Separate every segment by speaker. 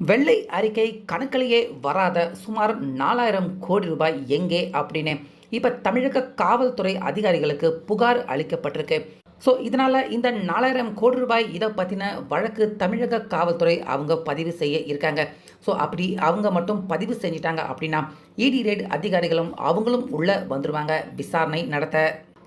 Speaker 1: வெள்ளை அறிக்கை கணக்கிலேயே வராத சுமார் 4000 கோடி ரூபாய் எங்கே அப்படின்னு இப்போ தமிழக காவல்துறை அதிகாரிகளுக்கு புகார் அளிக்கப்பட்டிருக்கு. ஸோ இதனால் இந்த 4000 கோடி ரூபாய் இதை பற்றின வழக்கு தமிழக காவல்துறை அவங்க பதிவு செய்ய இருக்காங்க. ஸோ அப்படி அவங்க மட்டும் பதிவு செஞ்சிட்டாங்க அப்படின்னா இடி ரெய்டு அதிகாரிகளும் அவங்களும் உள்ளே வந்துடுவாங்க விசாரணை நடத்த.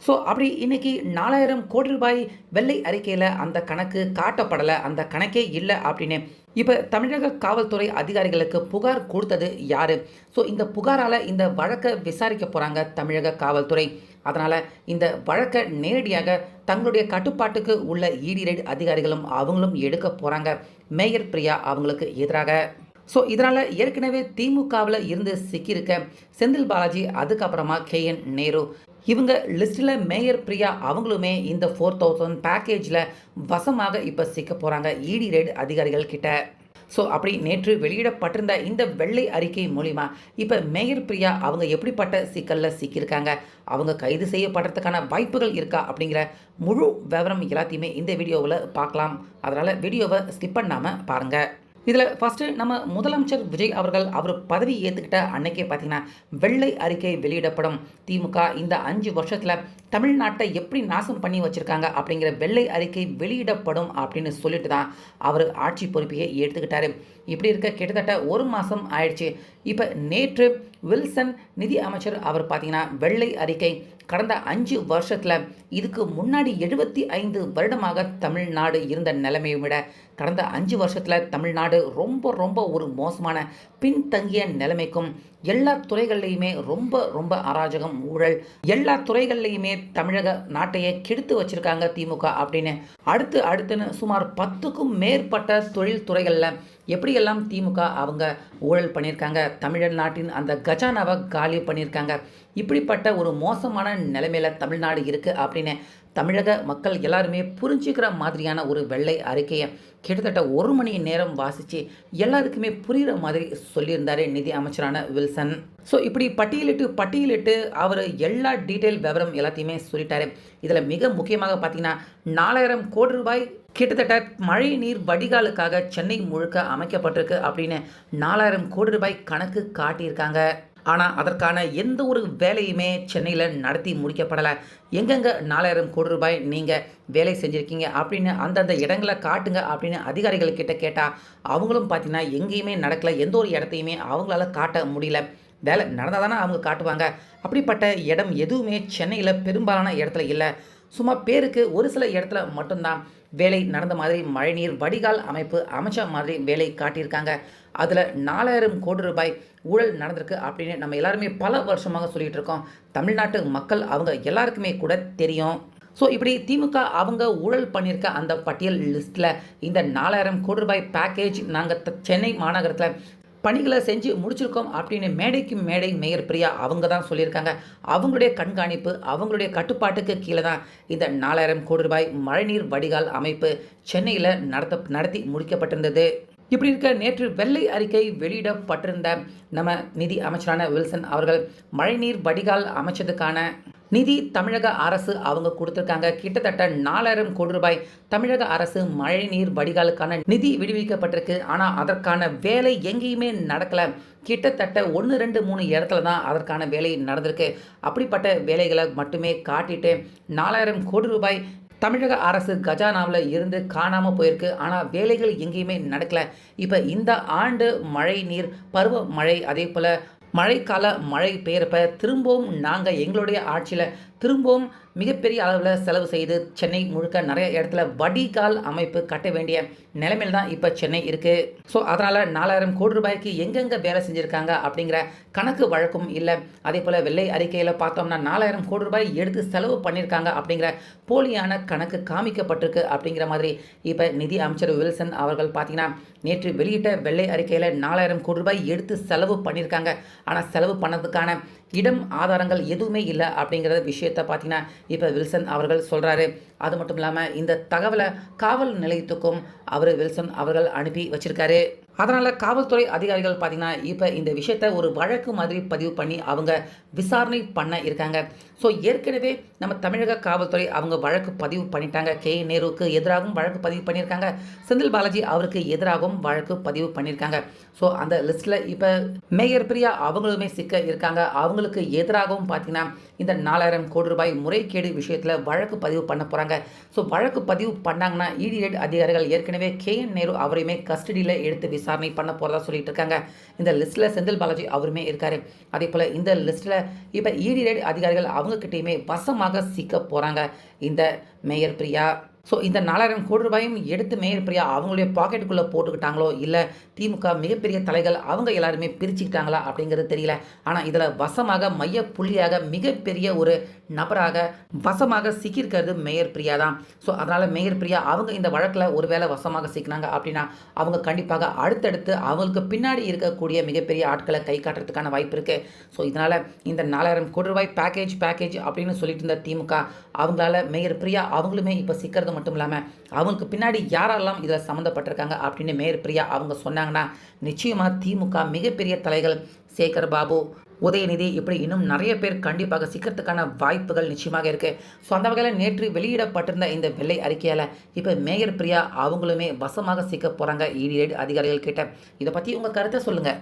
Speaker 1: ஸோ அப்படி இன்னைக்கு 4000 கோடி ரூபாய் வெள்ளை அறிக்கையில் அந்த கணக்கு காட்டப்படலை, அந்த கணக்கே இல்லை அப்படின்னு இப்போ தமிழக காவல்துறை அதிகாரிகளுக்கு புகார் கொடுத்தது யார்? ஸோ இந்த புகாரால் இந்த வழக்கை விசாரிக்க போகிறாங்க தமிழக காவல்துறை. அதனால் இந்த வழக்கை நேரடியாக தங்களுடைய கட்டுப்பாட்டுக்கு உள்ள இடி ரெய்டு அதிகாரிகளும் அவங்களும் எடுக்க போகிறாங்க மேயர் பிரியா அவங்களுக்கு எதிராக. ஸோ இதனால் ஏற்கனவே திமுகவில் இருந்து சிக்கியிருக்க செந்தில் பாலாஜி, அதுக்கப்புறமா KN நேரு, இவங்க லிஸ்ட்டில் மேயர் பிரியா அவங்களுமே இந்த 4000 பேக்கேஜில் வசமாக இப்போ சிக்க போகிறாங்க இடி ரெய்டு அதிகாரிகள் கிட்ட. ஸோ அப்படி நேற்று வெளியிடப்பட்டிருந்த இந்த வெள்ளை அறிக்கை மூலிமா இப்போ மேயர் பிரியா அவங்க எப்படிப்பட்ட சிக்கலில் சிக்கியிருக்காங்க, அவங்க கைது செய்யப்படுறதுக்கான வாய்ப்புகள் இருக்கா அப்படிங்கிற முழு விவரம் எல்லாத்தையுமே இந்த வீடியோவில் பார்க்கலாம். அதனால் வீடியோவை ஸ்கிப் பண்ணாமல் பாருங்கள். இதில் ஃபஸ்ட்டு நம்ம முதலமைச்சர் விஜய் அவர்கள் அவர் பதவி ஏற்றுக்கிட்ட அன்னைக்கே பார்த்தீங்கன்னா வெள்ளை அறிக்கை வெளியிடப்படும், திமுக இந்த 5 வருஷத்தில் தமிழ்நாட்டை எப்படி நாசம் பண்ணி வச்சுருக்காங்க அப்படிங்கிற வெள்ளை அறிக்கை வெளியிடப்படும் அப்படின்னு சொல்லிட்டு தான் அவர் ஆட்சி பொறுப்பையை எடுத்துக்கிட்டாரு. இப்படி இருக்க கிட்டத்தட்ட 1 மாதம் ஆயிடுச்சு. இப்போ நேற்று வில்சன் நிதி அமைச்சர் அவர் பார்த்தீங்கன்னா வெள்ளை அறிக்கை கடந்த 5 வருஷத்தில் இதுக்கு முன்னாடி 75 வருடமாக தமிழ்நாடு இருந்த நிலைமையை விட கடந்த 5 வருஷத்தில் தமிழ்நாடு ரொம்ப ரொம்ப ஒரு மோசமான பின்தங்கிய நிலைமைக்கும், எல்லா துறைகள்லையுமே ரொம்ப அராஜகம், ஊழல், எல்லா துறைகள்லையுமே தமிழக நாட்டையே கெடுத்து வச்சுருக்காங்க திமுக அப்படின்னு அடுத்துன்னு சுமார் 10க்கும் மேற்பட்ட தொழில் துறைகளில் எப்படியெல்லாம் திமுக அவங்க ஊழல் பண்ணியிருக்காங்க, தமிழ்நாட்டின் அந்த கஜானாவை காலி பண்ணியிருக்காங்க. இப்படிப்பட்ட ஒரு மோசமான நிலைமையில் தமிழ்நாடு இருக்குது அப்படின்னு தமிழக மக்கள் எல்லாருமே புரிஞ்சுக்கிற மாதிரியான ஒரு வெள்ளை அறிக்கையை கிட்டத்தட்ட 1 மணி நேரம் வாசித்து எல்லாருக்குமே புரிகிற மாதிரி சொல்லியிருந்தார் நிதி அமைச்சரான வில்சன். ஸோ இப்படி பட்டியலிட்டு அவர் எல்லா டீட்டெயில் விவரம் எல்லாத்தையுமே சொல்லிட்டாரு. இதில் மிக முக்கியமாக பார்த்தீங்கன்னா 4000 கோடி ரூபாய் கிட்டத்தட்ட மழை நீர் வடிகாலுக்காக சென்னை முழுக்க அமைக்கப்பட்டிருக்கு அப்படின்னு 4000 கோடி ரூபாய் கணக்கு காட்டியிருக்காங்க. ஆனால் அதற்கான எந்த ஒரு வேலையுமே சென்னையில் நடத்தி முடிக்கப்படலை. எங்கெங்கே 4000 கோடி ரூபாய் நீங்கள் வேலை செஞ்சுருக்கீங்க அப்படின்னு அந்தந்த இடங்களை காட்டுங்க அப்படின்னு அதிகாரிகள்கிட்ட கேட்டால் அவங்களும் பார்த்தீங்கன்னா எங்கேயுமே நடக்கலை, எந்த ஒரு இடத்தையுமே அவங்களால காட்ட முடியல. வேலை நடந்தால் தானே அவங்க காட்டுவாங்க. அப்படிப்பட்ட இடம் எதுவுமே சென்னையில் பெரும்பாலான இடத்துல இல்லை. சும்மா பேருக்கு ஒரு சில இடத்துல மட்டும்தான் வேலை நடந்த மாதிரி மழைநீர் வடிகால் அமைப்பு அமைச்ச மாதிரி வேலை காட்டியிருக்காங்க. அதில் 4000 கோடி ரூபாய் ஊழல் நடந்திருக்கு அப்படின்னு நம்ம எல்லாருமே பல வருஷமாக சொல்லிகிட்டு இருக்கோம். தமிழ்நாட்டு மக்கள் அவங்க எல்லாருக்குமே கூட தெரியும். ஸோ இப்படி திமுக அவங்க ஊழல் பண்ணியிருக்க அந்த பட்டியல் லிஸ்ட்டில் இந்த 4000 கோடி ரூபாய் பேக்கேஜ் நாங்கள் சென்னை மாநகரத்தில் பணிகளை செஞ்சு முடிச்சிருக்கோம் அப்படின்னு மேடைக்கு மேடை மேயர் பிரியா அவங்க தான் சொல்லியிருக்காங்க. அவங்களுடைய கண்காணிப்பு, அவங்களுடைய கட்டுப்பாட்டுக்கு கீழே தான் இந்த 4000 கோடி ரூபாய் மழைநீர் வடிகால் அமைப்பு சென்னையில் நடத்தி முடிக்கப்பட்டிருந்தது. இப்படி இருக்க நேற்று வெள்ளை அறிக்கை வெளியிடப்பட்டிருந்த நம்ம நிதி அமைச்சரான வில்சன் அவர்கள் மழைநீர் வடிகால் அமைச்சதுக்கான நிதி தமிழக அரசு அவங்க கொடுத்துருக்காங்க. கிட்டத்தட்ட 4000 கோடி ரூபாய் தமிழக அரசு மழைநீர் வடிகாலுக்கான நிதி விடுவிக்கப்பட்டிருக்கு. ஆனால் அதற்கான வேலை எங்கேயுமே நடக்கலை. கிட்டத்தட்ட 1, 2, 3 இடத்துல தான் அதற்கான வேலை நடந்திருக்கு. அப்படிப்பட்ட வேலைகளை மட்டுமே காட்டிட்டு 4000 கோடி ரூபாய் தமிழக அரசு கஜானாவில் இருந்து காணாமல் போயிருக்கு. ஆனால் வேலைகள் எங்கேயுமே நடக்கலை. இப்போ இந்த ஆண்டு மழை நீர் பருவ மழை, அதே போல் மழைக்கால மழை பெய்யறப்ப திரும்பவும் நாங்கள் எங்களுடைய ஆட்சியில் திரும்பவும் மிகப்பெரிய அளவில் செலவு செய்து சென்னை முழுக்க நிறைய இடத்துல வடிகால் அமைப்பு கட்ட வேண்டிய நிலைமையில் தான் இப்போ சென்னை இருக்குது. ஸோ அதனால் 4000 கோடி ரூபாய்க்கு எங்கெங்கே வேலை செஞ்சுருக்காங்க அப்படிங்கிற கணக்கு வழக்கும் இல்லை. அதே போல் வெள்ளை அறிக்கையில் பார்த்தோம்னா 4000 கோடி ரூபாய் எடுத்து செலவு பண்ணியிருக்காங்க அப்படிங்கிற போலியான கணக்கு காமிக்கப்பட்டிருக்கு அப்படிங்கிற மாதிரி இப்போ நிதி அமைச்சர் வில்சன் அவர்கள் பார்த்தீங்கன்னா நேற்று வெளியிட்ட வெள்ளை அறிக்கையில் 4000 கோடி ரூபாய் எடுத்து செலவு பண்ணியிருக்காங்க. ஆனால் செலவு பண்ணதுக்கான இடம் ஆதாரங்கள் எதுவுமே இல்லை அப்படிங்கிற விஷயத்தை பார்த்தீங்கன்னா இப்போ வில்சன் அவர்கள் சொல்கிறாரு. அது மட்டும் இல்லாமல் இந்த தகவலை காவல் நிலையத்துக்கும் வில்சன் அவர்கள் அனுப்பி வச்சிருக்காரு. அதனால் காவல்துறை அதிகாரிகள் பார்த்தீங்கன்னா இப்போ இந்த விஷயத்த ஒரு வழக்கு மாதிரி பதிவு பண்ணி அவங்க விசாரணை பண்ண இருக்காங்க. ஸோ ஏற்கனவே நம்ம தமிழக காவல்துறை அவங்க வழக்கு பதிவு பண்ணிட்டாங்க. நேருவுக்கு எதிராகவும் வழக்கு பதிவு பண்ணியிருக்காங்க. செந்தில் பாலாஜி அவருக்கு எதிராகவும் வழக்கு பதிவு பண்ணியிருக்காங்க. ஸோ அந்த லிஸ்ட்டில் இப்போ மேயர் பிரியா அவங்களுமே சிக்க இருக்காங்க. அவங்களுக்கு எதிராகவும் பார்த்தீங்கன்னா இந்த 4000 கோடி ரூபாய் முறைகேடு விஷயத்தில் வழக்கு பதிவு பண்ண போகிறாங்க. ஸோ வழக்கு பதிவு பண்ணாங்கன்னா இடி ரெய்டு அதிகாரிகள் ஏற்கனவே நேரு அவரையுமே கஸ்டடியில் எடுத்து விசாரணை பண்ண போகிறதா சொல்லிட்டு இருக்காங்க. இந்த லிஸ்ட்டில் செந்தில் பாலாஜி அவருமே இருக்காரு. அதே போல் இந்த லிஸ்ட்டில் இப்போ இடி ரெய்டு அதிகாரிகள் அவங்கக்கிட்டையுமே வசமாக சிக்க போகிறாங்க இந்த மேயர் பிரியா. ஸோ இந்த 4000 கோடி ரூபாயும் எடுத்து மேயர் பிரியா அவங்களுடைய பாக்கெட்டுக்குள்ளே போட்டுக்கிட்டாங்களோ இல்லை திமுக மிகப்பெரிய தலைகள் அவங்க எல்லாருமே பிரிச்சுக்கிட்டாங்களா அப்படிங்கிறது தெரியல. ஆனால் இதில் வசமாக மைய புள்ளியாக மிகப்பெரிய ஒரு நபராக வசமாக சிக்கியிருக்கிறது மேயர் பிரியா தான். ஸோ அதனால் மேயர் பிரியா அவங்க இந்த வழக்கில் ஒருவேளை வசமாக சிக்கினாங்க அப்படின்னா அவங்க கண்டிப்பாக அடுத்தடுத்து அவங்களுக்கு பின்னாடி இருக்கக்கூடிய மிகப்பெரிய ஆட்களை கை காட்டுறதுக்கான வாய்ப்பு இருக்குது. ஸோ இதனால் இந்த 4000 கோடி ரூபாய் பேக்கேஜ் அப்படின்னு சொல்லிட்டு இருந்த திமுக அவங்களால மேயர் பிரியா அவங்களுமே இப்போ சிக்கிறது மட்டும் இல்லாமல் அவங்களுக்கு பின்னாடி யாரெல்லாம் இதில் சம்மந்தப்பட்டிருக்காங்க அப்படின்னு மேயர் பிரியா அவங்க சொன்னாங்கன்னா நிச்சயமாக திமுக மிகப்பெரிய தலைகள் சேகர் பாபு, உதயநிதி இப்படி இன்னும் நிறைய பேர் கண்டிப்பாக சிக்கிறதுக்கான வாய்ப்புகள் நிச்சயமாக இருக்குது. ஸோ அந்த வகையில் நேற்று வெளியிடப்பட்டிருந்த இந்த வெள்ளை அறிக்கையால் இப்போ மேயர் பிரியா அவங்களுமே வசமாக சிக்க போகிறாங்க இடி ரெய்டு அதிகாரிகள் கிட்ட. இதை பற்றி உங்கள் கருத்தை சொல்லுங்கள்.